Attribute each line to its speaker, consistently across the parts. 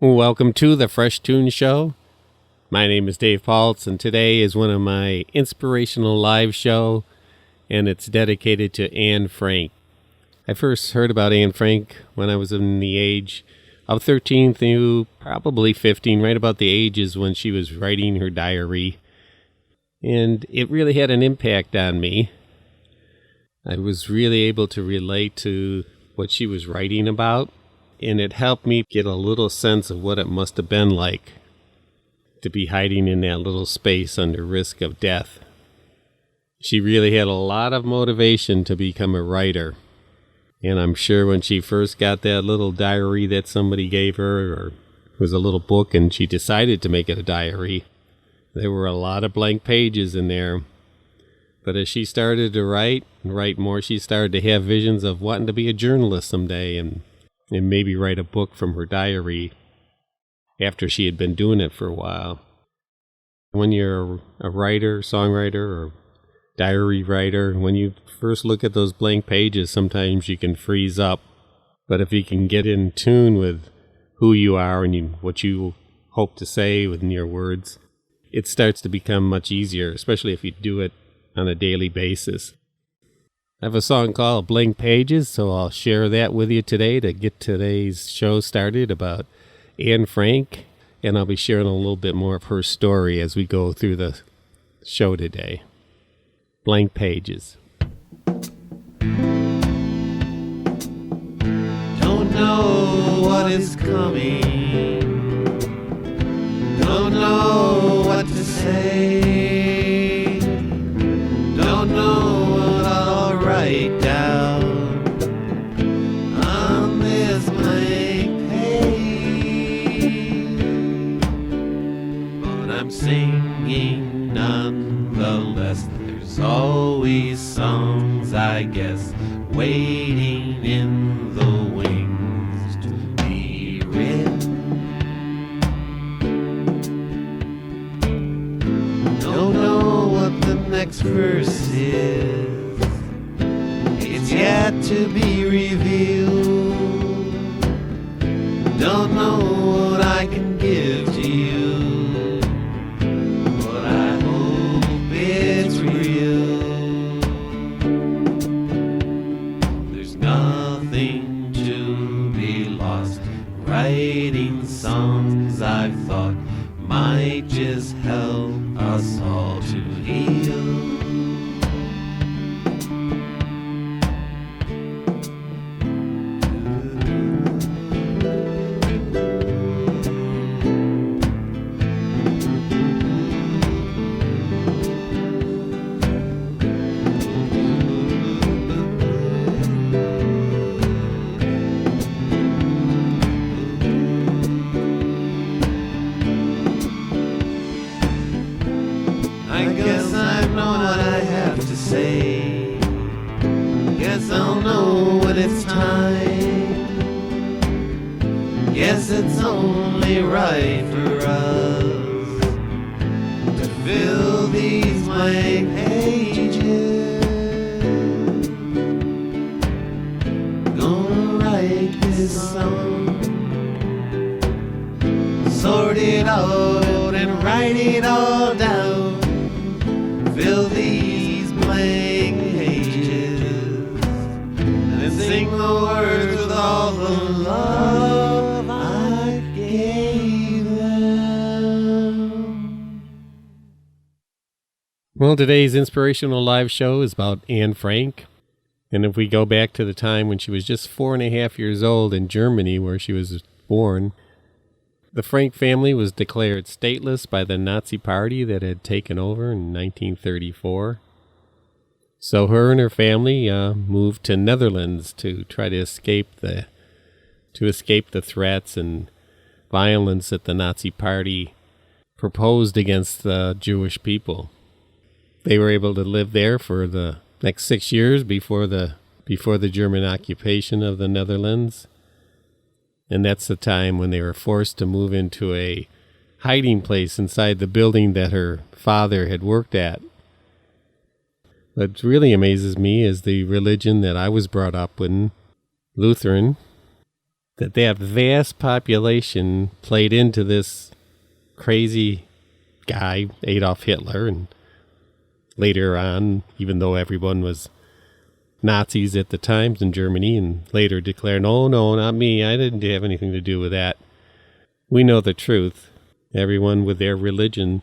Speaker 1: Welcome to the Fresh Toones Show. My name is Dave Puls, and today is one of my inspirational live show, and it's dedicated to Anne Frank. I first heard about Anne Frank when I was in the age of 13 through probably 15, right about the ages when she was writing her diary. And it really had an impact on me. I was really able to relate to what she was writing about, and it helped me get a little sense of what it must have been like to be hiding in that little space under risk of death. She really had a lot of motivation to become a writer. And I'm sure when she first got that little diary that somebody gave her, or it was a little book and she decided to make it a diary, there were a lot of blank pages in there. But as she started to write and write more, she started to have visions of wanting to be a journalist someday and maybe write a book from her diary after she had been doing it for a while. When you're a writer, songwriter, or diary writer, when you first look at those blank pages, sometimes you can freeze up. But if you can get in tune with who you are and what you hope to say within your words, it starts to become much easier, especially if you do it on a daily basis. I have a song called Blank Pages, so I'll share that with you today to get today's show started about Anne Frank, and I'll be sharing a little bit more of her story as we go through the show today. Blank Pages.
Speaker 2: Don't know what is coming, don't know what to say, don't know what I'll write down on this blank page, but I'm singing nonetheless. There's always songs, I guess, waiting in the wings to be written. Don't know what the next verse is, it's yet to be revealed. Don't know what I can give to you, but I hope it's real. There's nothing to be lost, writing songs I thought might just help us all to heal. I guess I know what I have to say. Guess I'll know when it's time. Guess it's only right for us to fill these blank pages. Gonna write this song, sort it out and write it all down. Fill these blank pages and sing the words with all the love I gave them.
Speaker 1: Well, today's inspirational live show is about Anne Frank. And if we go back to the time when she was just 4.5 years old in Germany, where she was born, the Frank family was declared stateless by the Nazi Party that had taken over in 1934. So her and her family moved to Netherlands to try to escape the threats and violence that the Nazi Party proposed against the Jewish people. They were able to live there for the next 6 years before the German occupation of the Netherlands. And that's the time when they were forced to move into a hiding place inside the building that her father had worked at. What really amazes me is the religion that I was brought up in, Lutheran. that vast population played into this crazy guy, Adolf Hitler, and later on, even though everyone was Nazis at the times in Germany, and later declared, no, not me, I didn't have anything to do with that. We know the truth. Everyone with their religion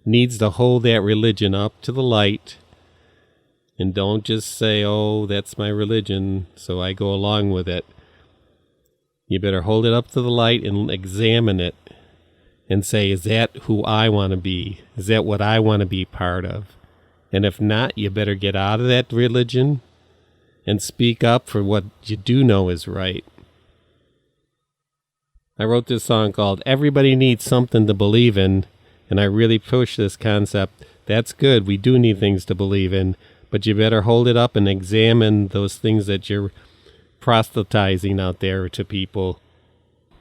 Speaker 1: needs to hold that religion up to the light, and don't just say, oh, that's my religion, so I go along with it. You better hold it up to the light and examine it and say, is that who I want to be? Is that what I want to be part of? And if not, you better get out of that religion and speak up for what you do know is right. I wrote this song called Everybody Needs Something to Believe In, and I really push this concept. That's good. We do need things to believe in, but you better hold it up and examine those things that you're proselytizing out there to people,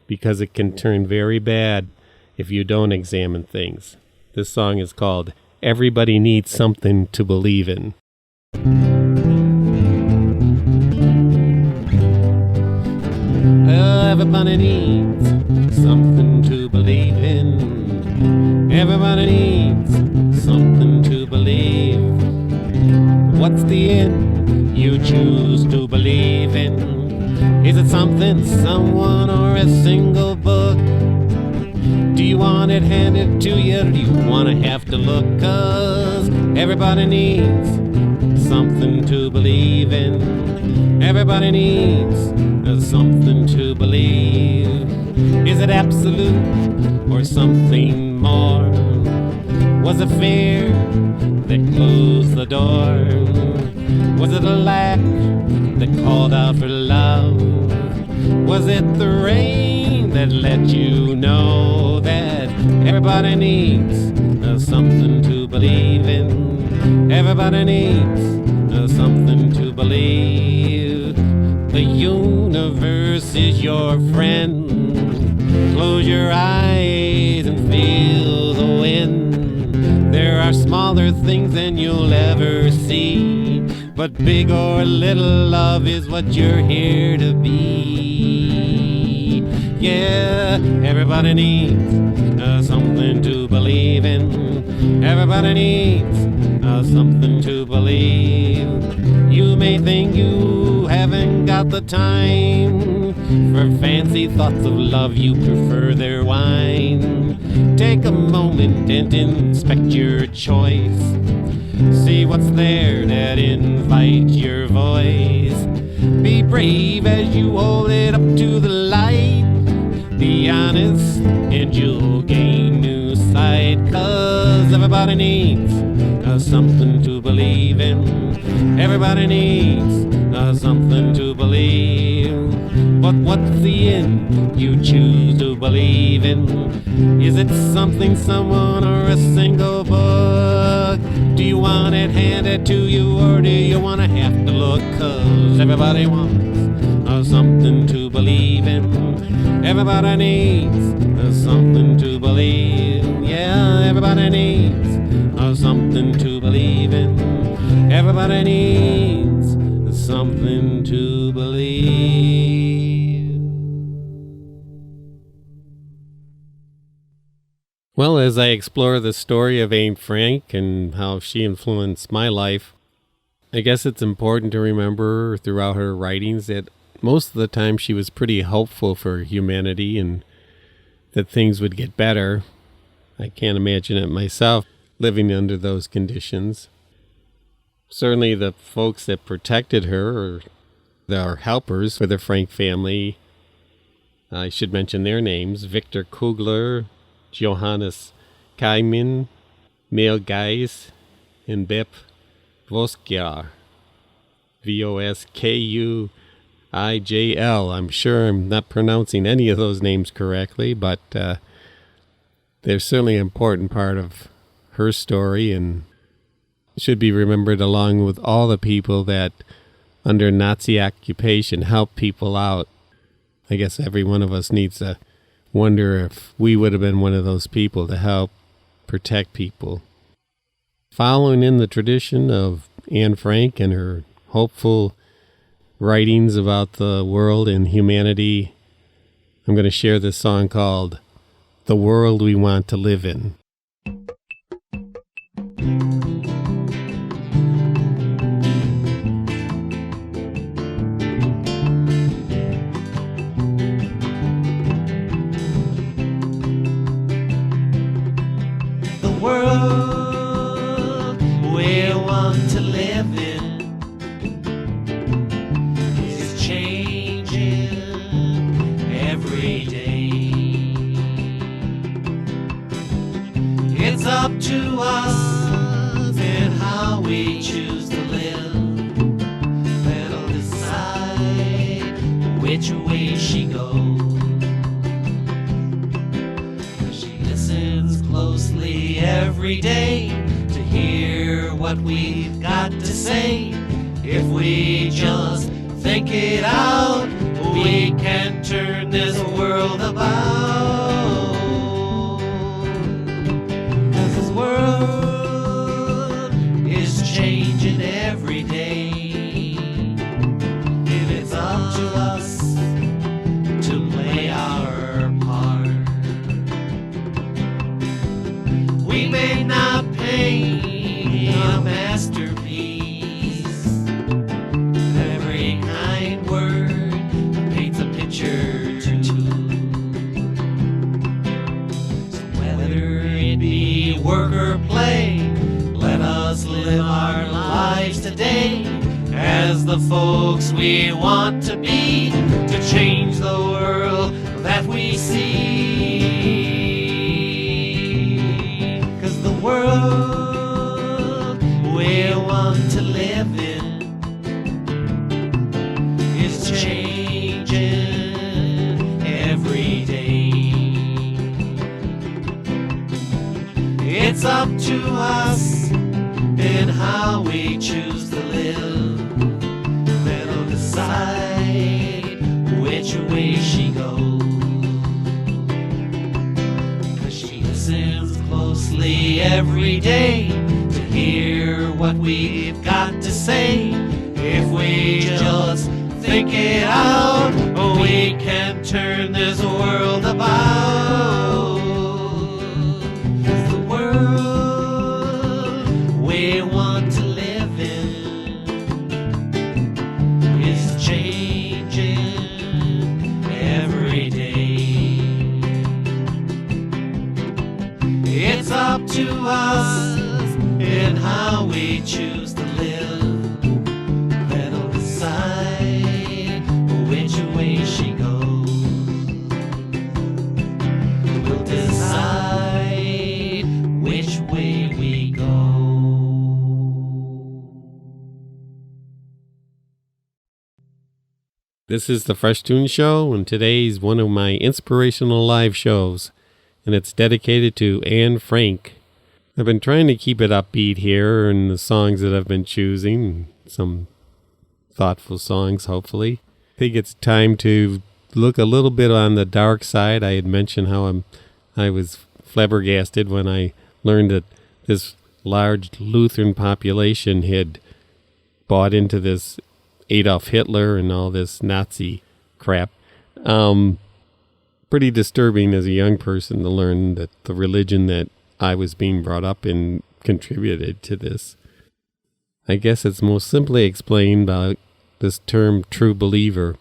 Speaker 1: because it can turn very bad if you don't examine things. This song is called Everybody Needs Something to Believe In. Everybody needs something to believe in. Everybody needs something to believe. What's the end you choose to believe in? Is it something, someone, or a single book? Do you want it handed to you, or do you want to have to look? 'Cause everybody needs something to believe in. Everybody needs something to believe. Is it absolute or something more? Was it fear that closed the door? Was it a lack that called out for love? Was it the rain that let you know that everybody needs something to believe in? Everybody needs something to believe. The universe is your friend. Close your eyes and feel the wind. There are smaller things than you'll ever see, but big or little, love is what you're here to be. Yeah, everybody needs something to believe in. Everybody needs something to believe. You may think you haven't got the time for fancy thoughts of love, you prefer their wine. Take a moment and inspect your choice. See what's there that invites your voice. Be brave as you hold it up to the light. Be honest and you'll gain new sight. 'Cause everybody needs something to believe in. Everybody needs something to believe. But what's the end you choose to believe in? Is it something, someone, or a single book? Do you want it handed to you, or do you want to have to look? 'Cause everybody wants something to believe in. Everybody needs something to believe. Yeah, everybody needs something to believe in. Everybody needs something to believe. Well, as I explore the story of Anne Frank and how she influenced my life, I guess it's important to remember throughout her writings that most of the time she was pretty hopeful for humanity and that things would get better. I can't imagine it myself, living under those conditions. Certainly the folks that protected her, or our helpers for the Frank family, I should mention their names: Victor Kugler, Johannes Kaimin, Mail Geis, and Bep Voskjar. Voskuijl. I'm sure I'm not pronouncing any of those names correctly, but they're certainly an important part of her story and should be remembered along with all the people that under Nazi occupation helped people out. I guess every one of us needs to wonder if we would have been one of those people to help protect people. Following in the tradition of Anne Frank and her hopeful writings about the world and humanity, I'm going to share this song called The World We Want to Live In.
Speaker 2: The world we want to live in is changing every day. It's up to us and how we choose to live that'll decide which way she goes. She listens closely every day to hear what we've got to say. If we just think it out, we can turn this world about. 'Cause this world is changing every day, and it's up to us to play our part. We may not paint a masterpiece. Every kind word paints a picture too. So whether it be work or play, let us live our lives today as the folks we want to be, to change the world that we see. 'Cause the world we want to live in is changing every day. It's up to us and how we choose to live that'll decide which way she goes. 'Cause she listens closely every day to hear what we've got to say. If we just think it out, we can turn this world about. 'Cause the world we want to live in is changing every day. It's up to us and how we choose to live that'll decide which way she goes. We'll decide which way we go.
Speaker 1: This is the Fresh Toones Show, and today's one of my inspirational live shows, and it's dedicated to Anne Frank. I've been trying to keep it upbeat here in the songs that I've been choosing, some thoughtful songs, hopefully. I think it's time to look a little bit on the dark side. I had mentioned how I was flabbergasted when I learned that this large Lutheran population had bought into this Adolf Hitler and all this Nazi crap. Pretty disturbing as a young person to learn that the religion that I was being brought up in contributed to this. I guess it's most simply explained by this term true believer.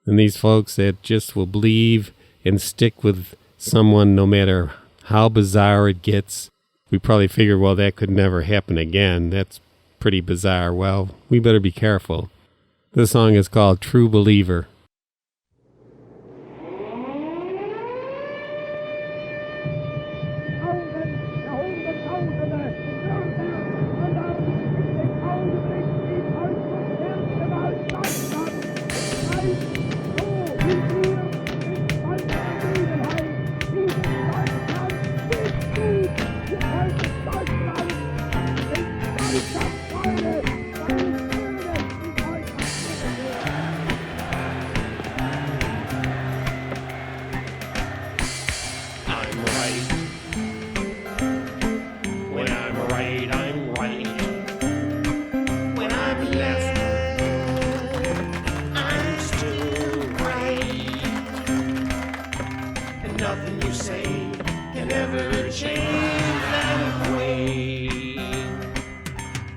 Speaker 1: And these folks that just will believe and stick with someone no matter how bizarre it gets. We probably figure, well, that could never happen again. That's pretty bizarre. Well, we better be careful. This song is called True Believer.
Speaker 2: nothing you say can ever change that way.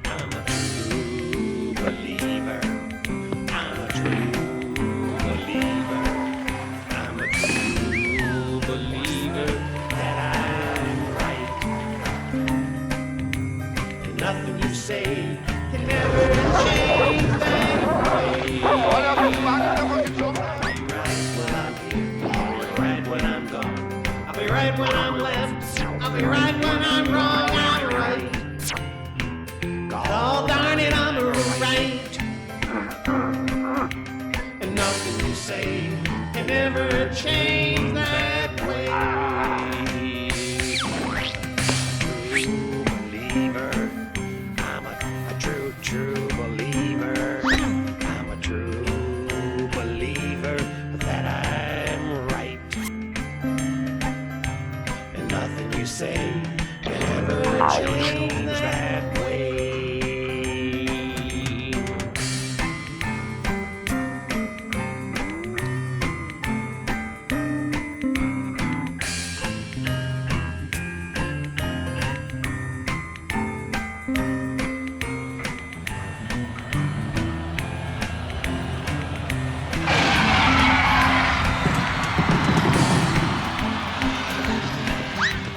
Speaker 2: I'm a true believer. I'm a true believer. I'm a true believer that I'm right. And nothing you say can ever change that way. I'll be right when I'm gone. I'll be right when I'm left. I'll be right when I'm wrong. I'm right. God darn it, I'm right. And nothing you say can ever change that way. True believer. I'm a true believer. I'm a true believer that I'm right. And nothing you say can ever change that way.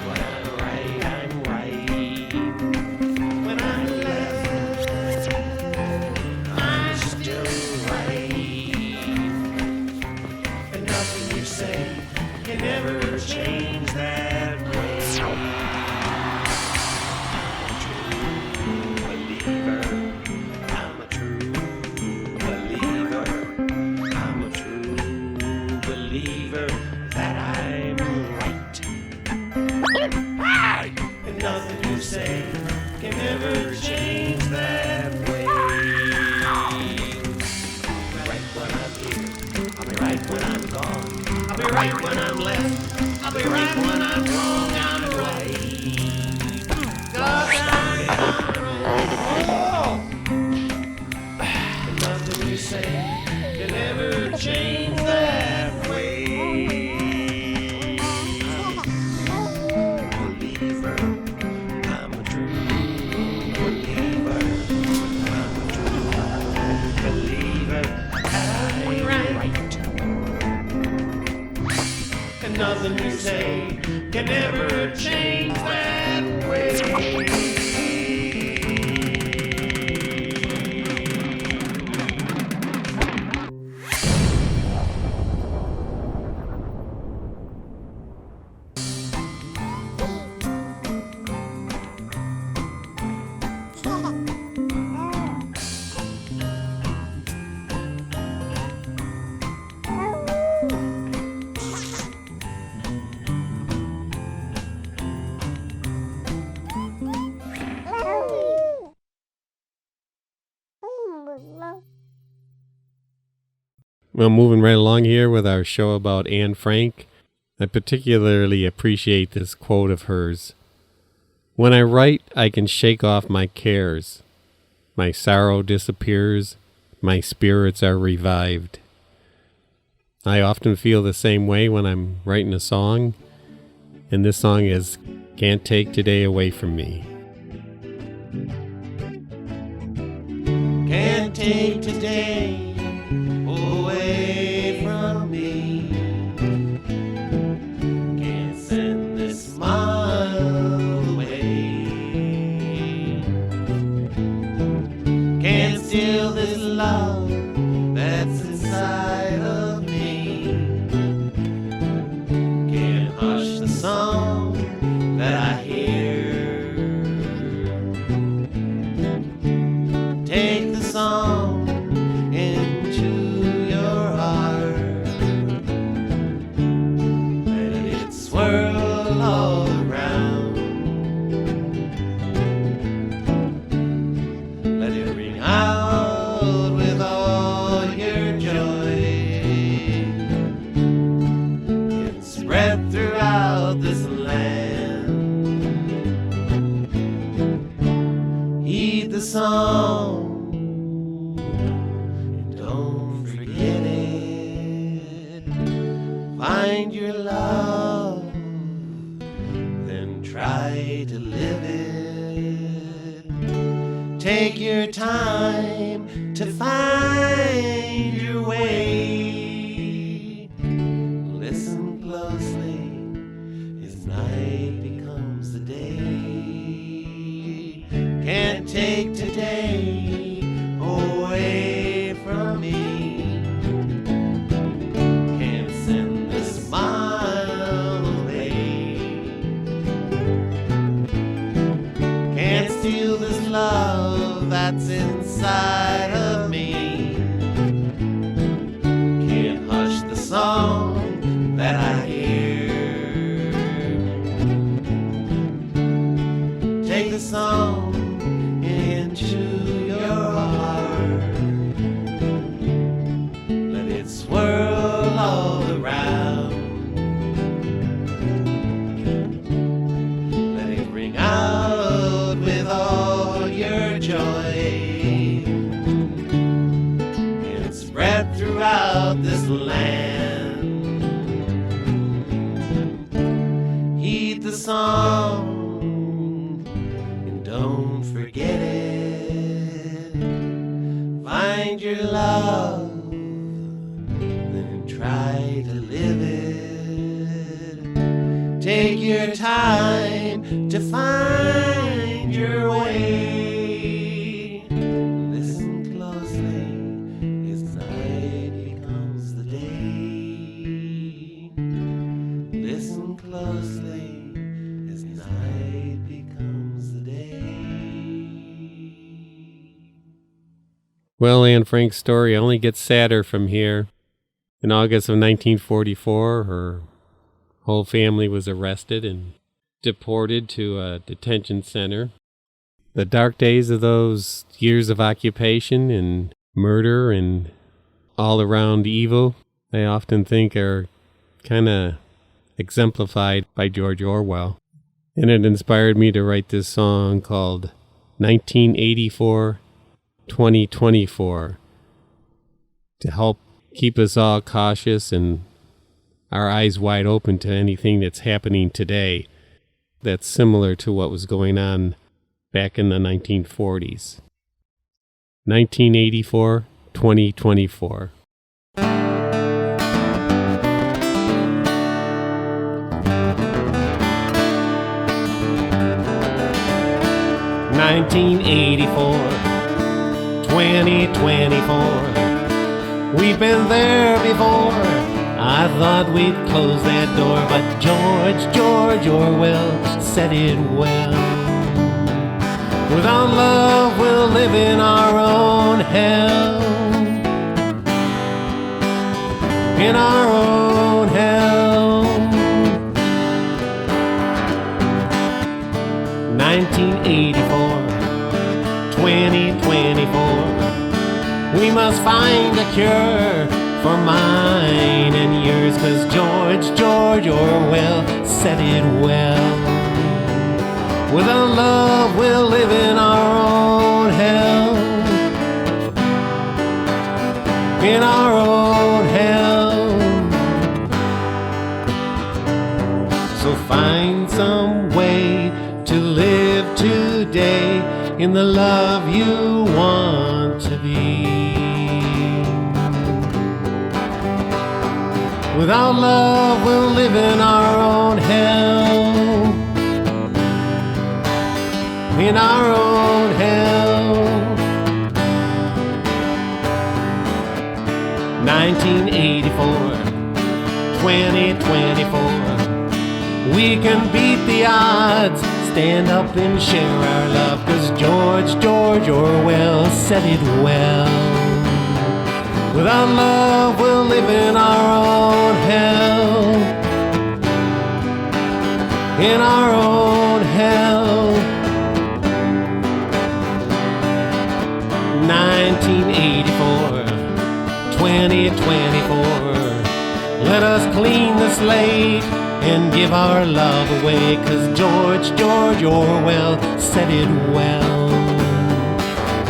Speaker 2: When I'm right, I'm right. When I'm left, I'm still right. And nothing you say can ever change that way. I'm a true believer. I'm a true believer that I'm right. And nothing you say can ever change that way. Right when I'm here, I'll be right when I'm gone. I'll be right when I'm left. I'll be right when I'm wrong. I'm right. God darn it, I'm right. And nothing you say can ever change that way. Believer, I'm a true believer. I'm a true believer that I'm right. And nothing you say can ever change that way.
Speaker 1: Well, moving right along here with our show about Anne Frank, I particularly appreciate this quote of hers. When I write, I can shake off my cares. My sorrow disappears. My spirits are revived. I often feel the same way when I'm writing a song, and this song is Can't Take Today Away From Me.
Speaker 2: Can't take today away from me. Can't send this smile away. Can't steal this love that's inside of me. Can't hush the song that I hear. Take the song into your heart. Let it swirl all around. Let it ring out with all your joy. And spread throughout this land. Heed the song. Find your love Take your time to find your way. Listen closely as night becomes the day. Can't take today away from me. Can't send the smile away. Can't steal this love that's inside of me. Can't hush the song that I hear. Take the song into your heart. Let it swirl all around. Let it ring out with all your joy and spread throughout this land. Heed the song and don't forget it. Find your love, then try to live it. Take your time to find your way. Listen closely as night becomes the day. Listen closely as night becomes the day.
Speaker 1: Well, Anne Frank's story only gets sadder from here. In August of 1944, her whole family was arrested and deported to a detention center. The dark days of those years of occupation and murder and all-around evil, I often think are kind of exemplified by George Orwell. And it inspired me to write this song called 1984-2024 to help keep us all cautious and our eyes wide open to anything that's happening today that's similar to what was going on back in the 1940s. 1984-2024.
Speaker 2: $1984-2024. We've been there before. I thought we'd close that door, but George Orwell said it well. Without love, we'll live in our own hell. In our own hell. 1984-2024. We must find a cure for mine and yours, 'cause George Orwell said it well. Without love, we'll live in our own hell. In our own hell. So find some way to live today in the love you want to be. Without love, we'll live in our own hell. In our own hell. 1984-2024. We can beat the odds, stand up and share our love, 'cause George Orwell said it well. Without love, we'll live in our own hell. In our own hell. 1984-2024. Let us clean the slate and give our love away, 'cause George Orwell said it well.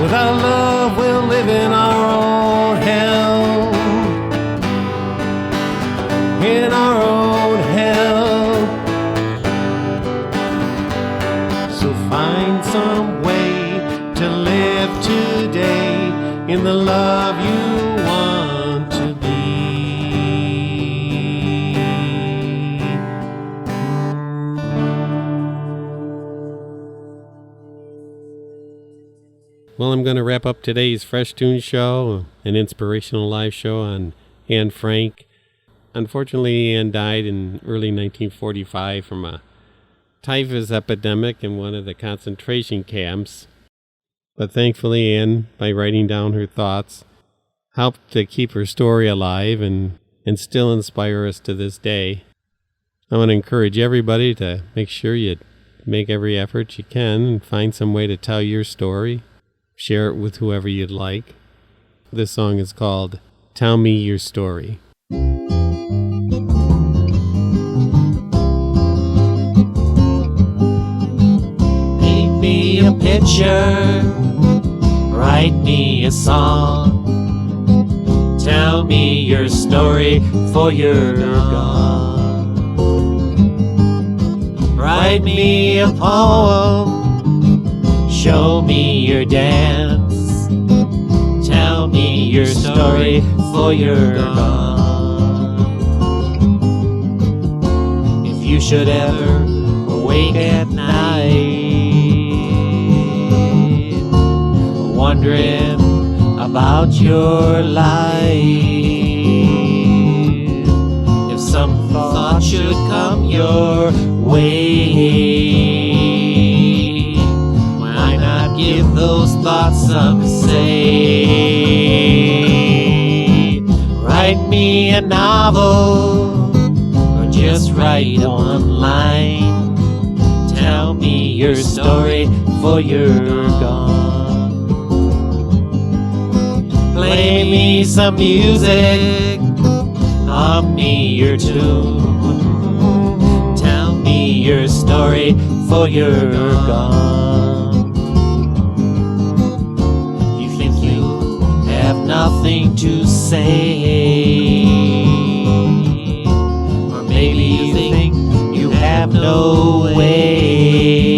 Speaker 2: Without love, we'll live in our own hell. In our own hell. So find some way to live
Speaker 1: the love you want to be. Well, I'm going to wrap up today's Fresh Toones show, an inspirational live show on Anne Frank. Unfortunately, Anne died in early 1945 from a typhus epidemic in one of the concentration camps. But thankfully, Anne, by writing down her thoughts, helped to keep her story alive and still inspire us to this day. I want to encourage everybody to make sure you make every effort you can and find some way to tell your story. Share it with whoever you'd like. This song is called Tell Me Your Story.
Speaker 2: Paint me a picture, write me a song. Tell me your story for you're gone. Write me a poem, show me your dance. Tell me your story for you're gone. If you should ever awake at night, wondering about your life, if some thought should come your way, give those thoughts some say. Write me a novel, or just write one line. Tell me your story for you're gone. Play me some music, hum me your tune. Tell me your story for you're gone. Nothing to say, or maybe you think you have no way.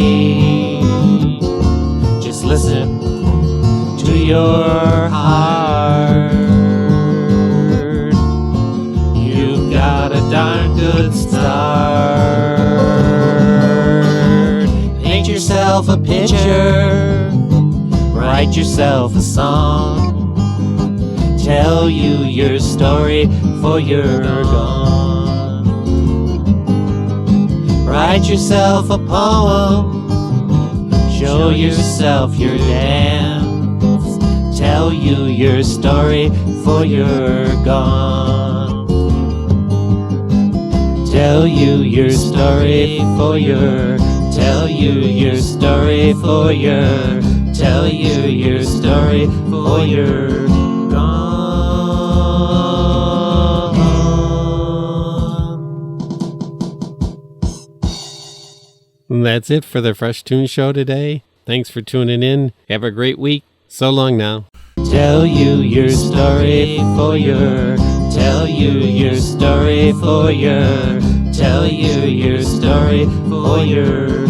Speaker 2: Just listen to your heart. You've got a darn good start. Paint yourself a picture, write yourself a song. Tell you your story for you're gone. Write yourself a poem, show yourself your dance. Tell you your story for you're gone. Tell you your story for your, tell you your story for your, tell you your story for your gone.
Speaker 1: And that's it for the Fresh Toones show today. Thanks for tuning in. Have a great week. So long now.
Speaker 2: Tell you your story for your, tell you your story for your, tell you your story for your